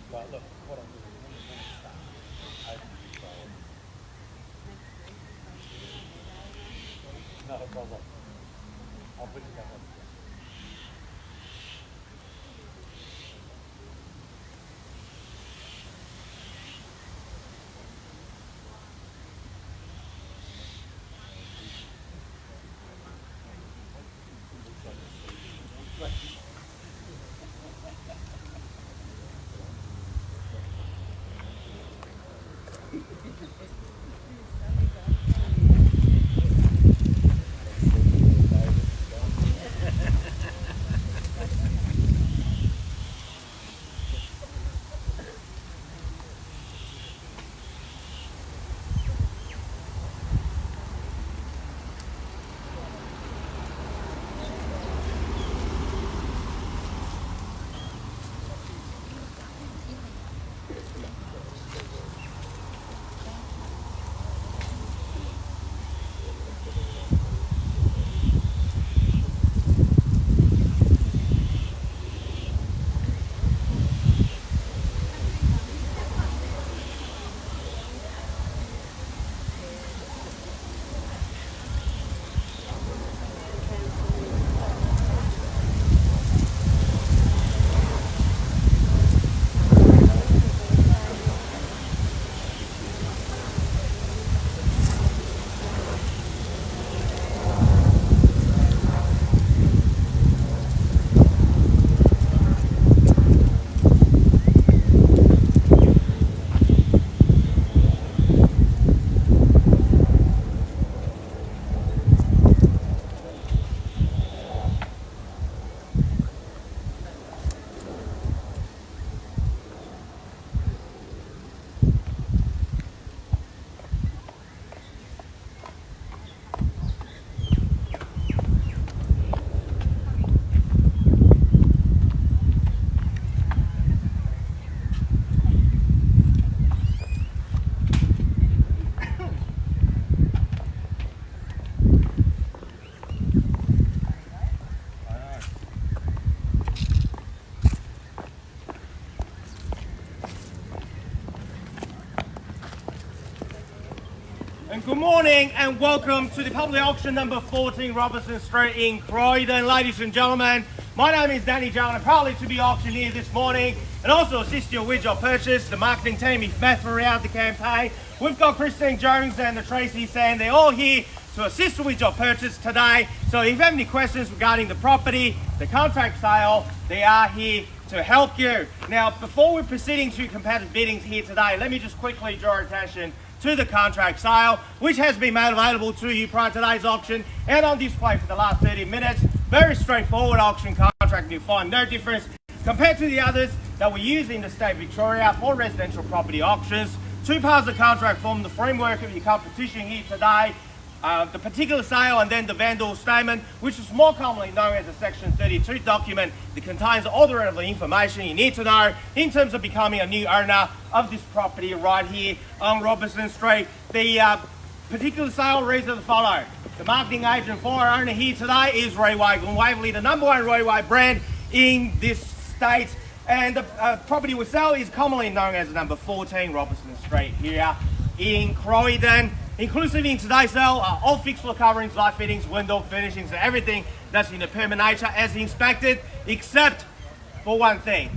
But look, what I'm doing is I'm going to start open control. Not a problem. I'll put it back on. Good morning and welcome to the public auction number 14 Robertson Street in Croydon. Ladies and gentlemen, my name is Danny Joe and I'm proudly to be auctioneer this morning and also assist you with your purchase. The marketing team is met throughout the campaign. We've got Christine Jones and the Tracy Sand. They're all here to assist you with your purchase today. So if you have any questions regarding the property, the contract sale, they are here to help you. Now, before we're proceeding to competitive biddings here today, let me just quickly draw attention to the contract sale, which has been made available to you prior to today's auction and on display for the last 30 minutes. Very straightforward auction contract. You'll find no difference compared to the others that we use in the state of Victoria for residential property auctions. Two parts of the contract form the framework of your competition here today. The particular sale and then the vendor statement, which is more commonly known as a Section 32 document that contains all the relevant information you need to know in terms of becoming a new owner of this property right here on Robertson Street. The particular sale reads as follows. The marketing agent for our owner here today is Railway Glen Waverley, the #1 railway brand in this state. And the property we sell is commonly known as number 14 Robertson Street here in Croydon. Inclusive in today's sale are all fixed floor coverings, light fittings, window finishings, and everything that's in a permanent nature as inspected, except for one thing.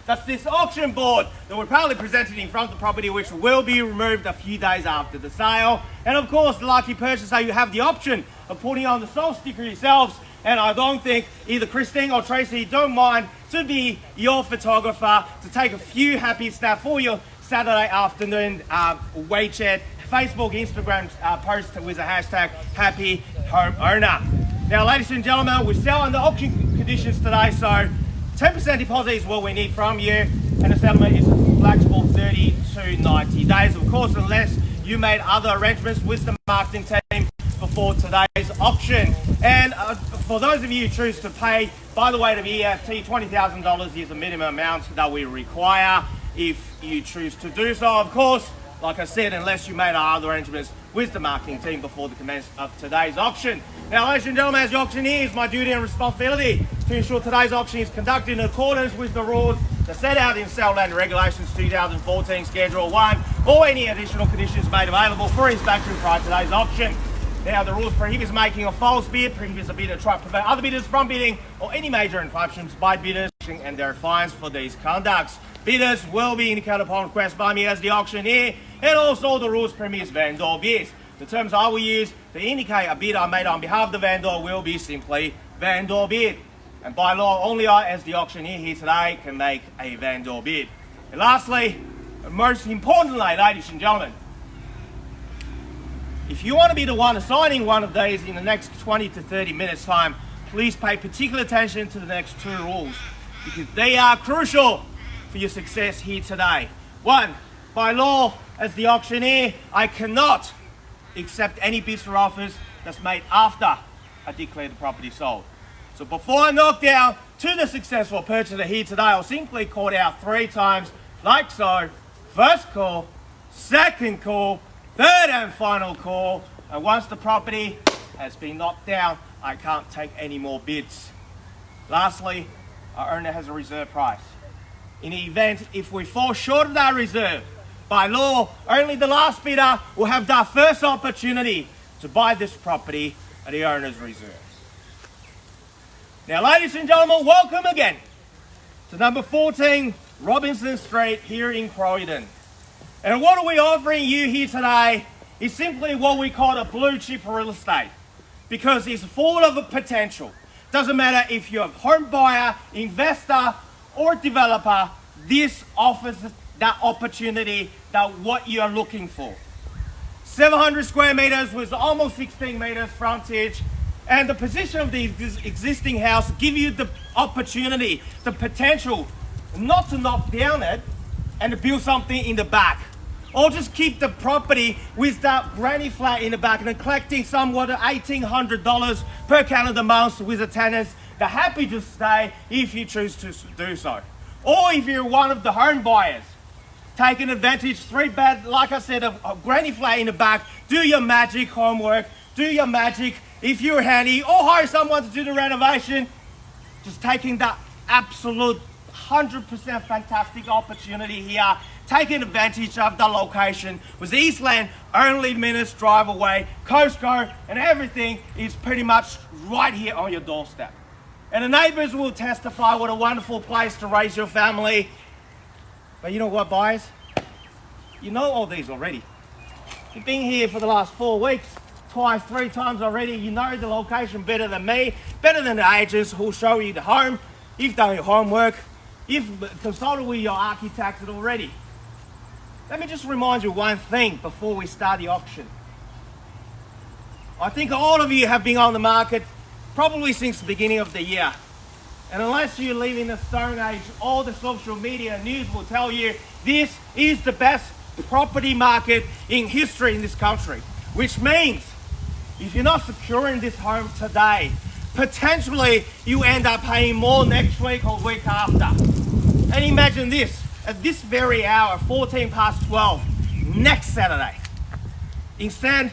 That's this auction board that we're proudly presented in front of the property, which will be removed a few days after the sale. And of course, the lucky purchaser, you have the option of putting on the sold sticker yourselves. And I don't think either Christine or Tracy don't mind to be your photographer to take a few happy snaps for your Saturday afternoon wait chat Facebook, Instagram post with the hashtag Happy Homeowner. Now, ladies and gentlemen, we're selling the auction conditions today, so 10% deposit is what we need from you, and the settlement is flexible 30 to 90 days, of course, unless you made other arrangements with the marketing team before today's auction. And for those of you who choose to pay by the way of EFT, $20,000 is the minimum amount that we require if you choose to do so. Of course, like I said, unless you made other arrangements with the marketing team before the commencement of today's auction. Now, ladies and gentlemen, as the auctioneer, it's my duty and responsibility to ensure today's auction is conducted in accordance with the rules that set out in Sale Land Regulations 2014 Schedule 1, or any additional conditions made available for inspection prior to today's auction. Now, the rules prohibits making a false bid, prohibits a bidder to try to prevent other bidders from bidding, or any major interruptions by bidders, and there are fines for these conducts. Bidders will be indicated upon request by me as the auctioneer, and also the rules permits vendor bids. The terms I will use to indicate a bid I made on behalf of the vendor will be simply vendor bid. And by law, only I, as the auctioneer here today, can make a vendor bid. And lastly, and most importantly, ladies and gentlemen, if you want to be the one assigning one of these in the next 20 to 30 minutes time, please pay particular attention to the next two rules, because they are crucial for your success here today. One, by law, as the auctioneer, I cannot accept any bids or offers that's made after I declare the property sold. So before I knock down to the successful purchaser here today, I'll simply call it out 3 times, like so. First call, second call, third and final call, and once the property has been knocked down, I can't take any more bids. Lastly, our owner has a reserve price. In the event if we fall short of that reserve, by law, only the last bidder will have the first opportunity to buy this property at the owner's reserve. Now, ladies and gentlemen, welcome again to number 14 Robinson Street here in Croydon. And what are we offering you here today is simply what we call a blue chip real estate, because it's full of potential. Doesn't matter if you're a home buyer, investor, or developer, this offers that opportunity, that what you're looking for. 700 square meters with almost 16 meters frontage, and the position of the existing house give you the opportunity, the potential not to knock down it and to build something in the back, or just keep the property with that granny flat in the back and collecting somewhat $1,800 per calendar month with the tenants. They're happy to stay if you choose to do so. Or if you're one of the home buyers, taking advantage, 3-bed, like I said, a granny flat in the back, do your magic homework, do your magic if you're handy, or hire someone to do the renovation. Just taking that absolute 100% fantastic opportunity here, taking advantage of the location with Eastland only minutes drive away, coast guard, and everything is pretty much right here on your doorstep. And the neighbours will testify what a wonderful place to raise your family. But you know what, buyers? You know all these already. You've been here for the last 4 weeks, twice, 3 times already. You know the location better than me, better than the agents who'll show you the home. You've done your homework. You've consulted with your architects already. Let me just remind you one thing before we start the auction. I think all of you have been on the market probably since the beginning of the year. And unless you live in the stone age, all the social media news will tell you this is the best property market in history in this country. Which means if you're not securing this home today, potentially you end up paying more next week or week after. And imagine this, at this very hour, 14 past 12, next Saturday, instead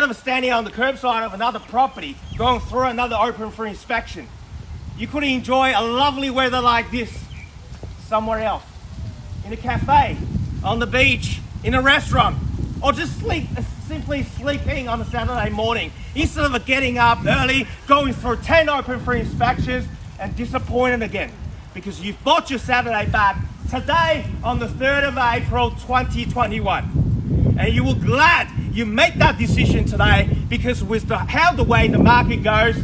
of standing on the curbside of another property, going through another open for inspection, you could enjoy a lovely weather like this somewhere else, in a cafe, on the beach, in a restaurant, or just simply sleeping on a Saturday morning, instead of getting up early, going through 10 open for inspections and disappointed again, because you've bought your Saturday back today on the 3rd of April 2021. And you were glad you made that decision today, because with the way the market goes,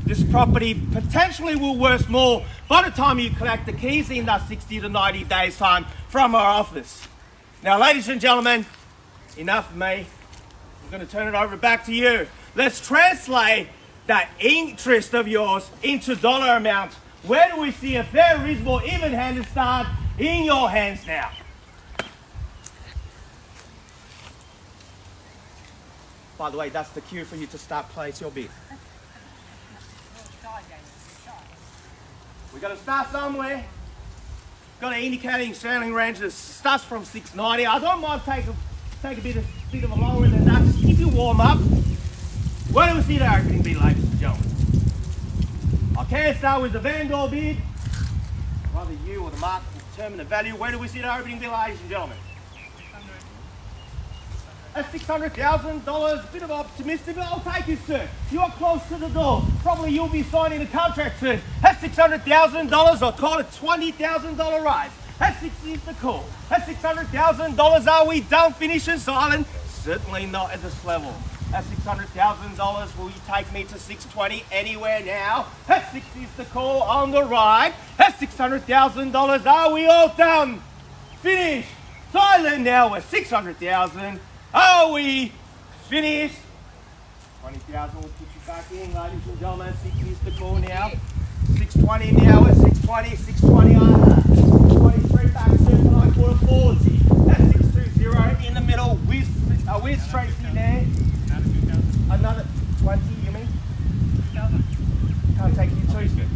this property potentially will worth more by the time you collect the keys in that 60 to 90 days time from our office. Now, ladies and gentlemen, enough of me. I'm going to turn it over back to you. Let's translate that interest of yours into dollar amount. Where do we see a fair, reasonable, even-handed start in your hands now? By the way, that's the cue for you to start place your bid. We've got to start somewhere. Got an indicating selling range that starts from 690. I don't mind take a bit of a lower than that. Just keep you warm up. Where do we see the opening bid, ladies and gentlemen? I can start with the vendor bid. Either you or the market will determine the value. Where do we see the opening bid, ladies and gentlemen? That's $600,000. A bit of optimistic, but I'll take it, sir. You are close to the door. Probably you'll be signing a contract soon. That's $600,000. I'll call it $20,000 rise. That's 60 is the call. That's $600,000. Are we done, finished and silent? Certainly not at this level. That's $600,000. Will you take me to 620 anywhere now? That's 60 is the call on the right. That's $600,000. Are we all done? Finished. Silent now. We're 600,000. Are we finished? 20,000 will put you back in, ladies and gentlemen. 60 is the call now. 620 now. We're 620. 620 on 23 back circle. I call it 40. That's 620 in the middle. With Tracy there. Another 20, you mean? Can't take you two, sir.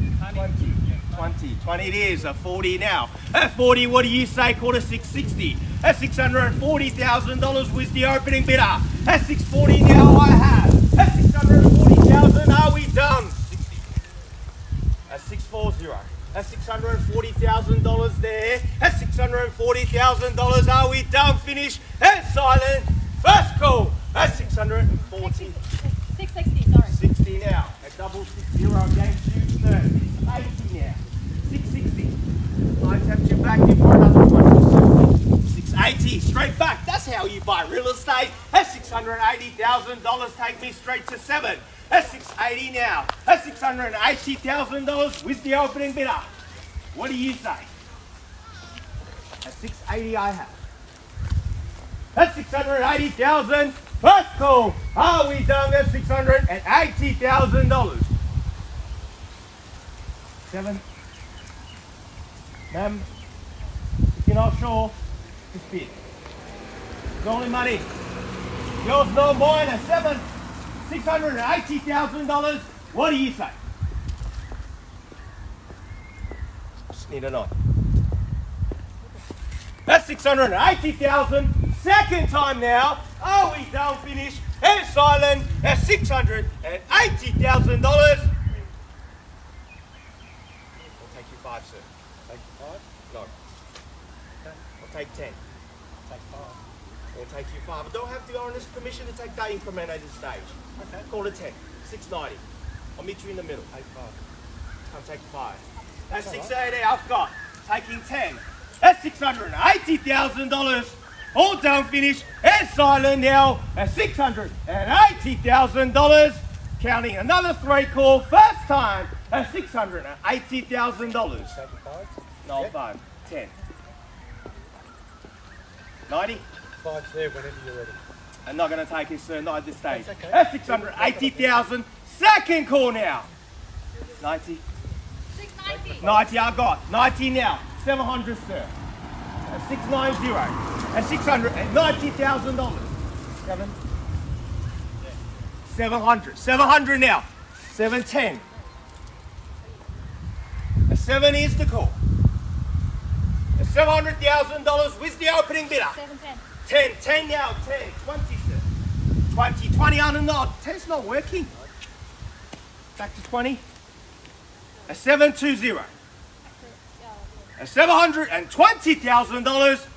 20 it is, a 40 now. At 40, what do you say? Quarter 660. That's $640,000 with the opening bidder. That's 640 now I have. That's 640,000, are we done? 60. That's 640. That's $640,000 there. That's $640,000, are we done? Finished and silent. First call. That's 640. 660, sorry. 60 now. A double 60 against you, sir. 80 now. 660. I tapped you back in for another one. 680. Straight back. That's how you buy real estate. That's $680,000. Take me straight to 7. That's 680 now. That's $680,000 with the opening bidder. What do you say? At 680 I have. That's 680,000. First call. Are we done? That's $680,000. 7. Ma'am, if you're not sure, just bid. It's only money. Yours no more than 7. $680,000. What do you say? Just need a nod. That's 680,000. Second time now. Are we done? Finished and silent at $680,000. I'll take you 5, sir. Take 5? No. Okay. I'll take 10. Take 5. I'll take you 5. I don't have the owner's permission to take that increment at this stage. Okay. Call it 10. 690. I'll meet you in the middle. Take 5. I'll take 5. That's That's all 680 I've got. Taking 10. That's $680,000. All done, finished, and silent now at $680,000. Counting another 3 call. First time at $680,000. Take 5? No, Yep. 5. 10. 90. 5's there whenever you're ready. I'm not going to take it, sir, not at this stage. That's okay. That's 680,000. Second call now. 90. 690. 90 I got. 90 now. 700, sir. At 690. At $690,000. 7. 700. 700 now. 710. A 7 is the call. A $700,000 with the opening bidder. 710. 10 now. 10. 20, sir. 20 on a nod. 10's not working. Back to 20. A 720. A $720,000.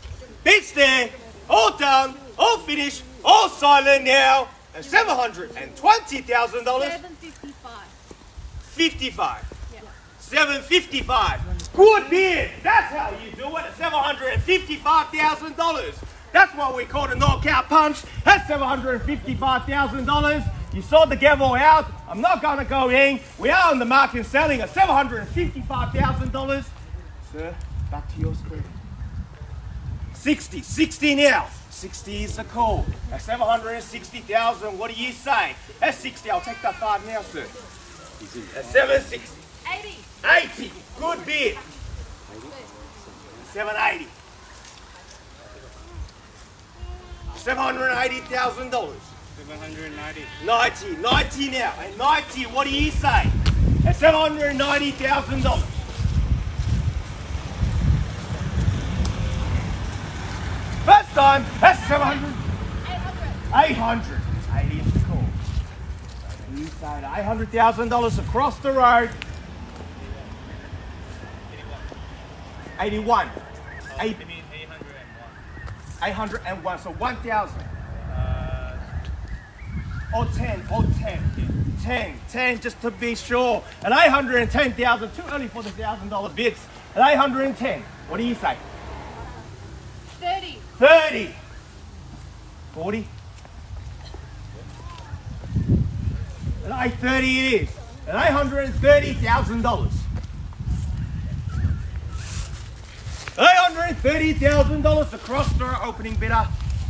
Bids there. All done. All finished. All silent now. A $720,000. 755. 55. Yeah. 755. Good bid. That's how you do it. $755,000. That's what we call a knockout punch. That's $755,000. You saw the gavel out. I'm not going to go in. We are on the market selling at $755,000. Sir, back to your screen. 60 now. 60 is the call. At 760,000, what do you say? At 60, I'll take that 5 now, sir. At 760. 80. 80, good bid. 780. $780,000. 790. 90 now. At 90, what do you say? At $790,000. First time, that's 700. 800. 80 is the call. You say $800,000 across the road. 81. 801. So 1,000. Or 10. 10, just to be sure. At 810,000, too early for the $1,000 bids. At 810, what do you say? 30. 30. 40. At 830 it is. At $830,000. $830,000 across the opening bidder.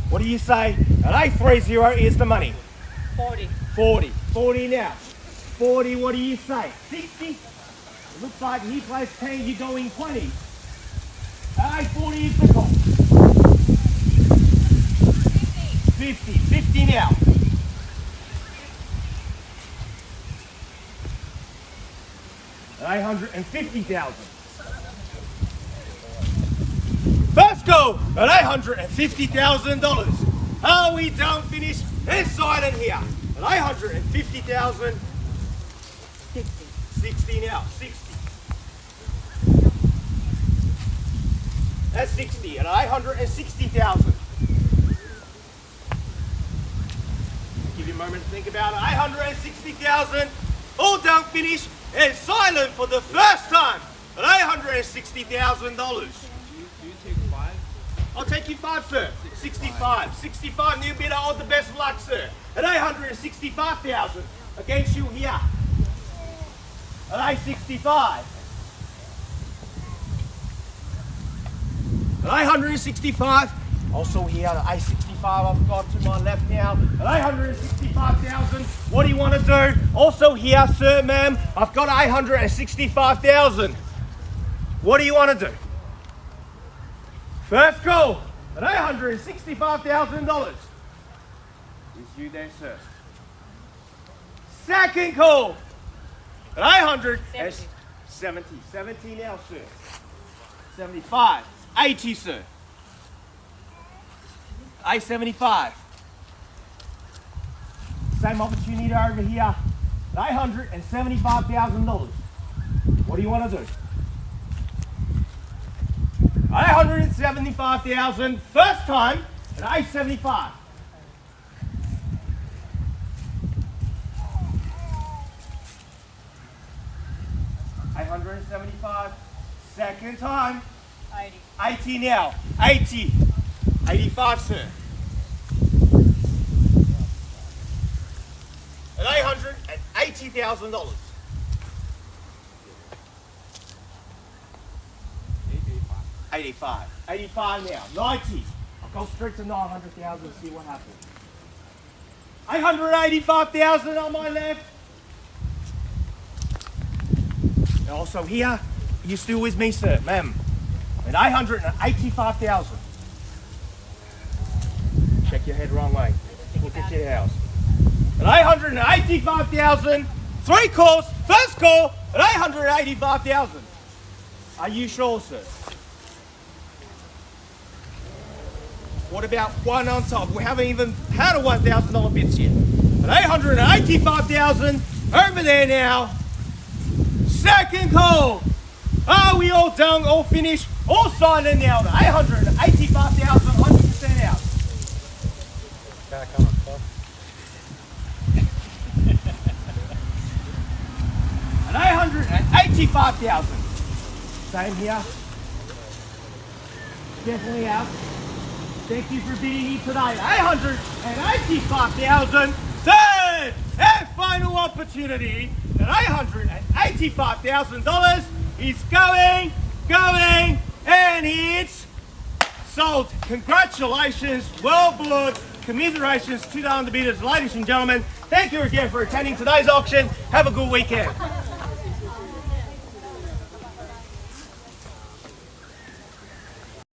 What do you say? At 830 is the money. 40. 40 now. 40, what do you say? 60? It looks like he plays 10, you're going 20. At 840 is the call. 50 now. At 850,000. First go at $850,000. Are we done finished inside and here? At 850,000. 60 now. 60. That's 60 at 860,000. Give you a moment to think about it. 860,000. All done finished and silent for the first time at $860,000. You take 5? I'll take you 5, sir. 65. 65, new bidder, all the best of luck, sir. At 865,000 against you here. At 865. At 865. Also here at 865, I've got to my left now. At 865,000. What do you want to do? Also here, sir, ma'am, I've got 865,000. What do you want to do? First call at $865,000. Is you there, sir? Second call at 870. 70 now, sir. 75. 80, sir. 875. Same opportunity over here at $875,000. What do you want to do? 875,000, first time at 875. $875, second time. 80. 80 now. 80. 85, sir. At $880,000. 85. 85 now. 90. I'll go straight to 900,000 and see what happens. 885,000 on my left. And also here, you still with me, sir, ma'am? At 885,000. Check your head wrong way. Look at your house. At 885,000. 3 calls. First call at 885,000. Are you sure, sir? What about one on top? We haven't even had a $1,000 bid yet. At 885,000, over there now. Second call. Are we all done, all finished, all signed in now? At 885,000, 100% out. At 885,000. Same here. Definitely out. Thank you for being here today. 885,000. Third and final opportunity at $885,000 is going, and it's sold. Congratulations, well bought, commiserations to the underbidders. Ladies and gentlemen, thank you again for attending today's auction. Have a good weekend.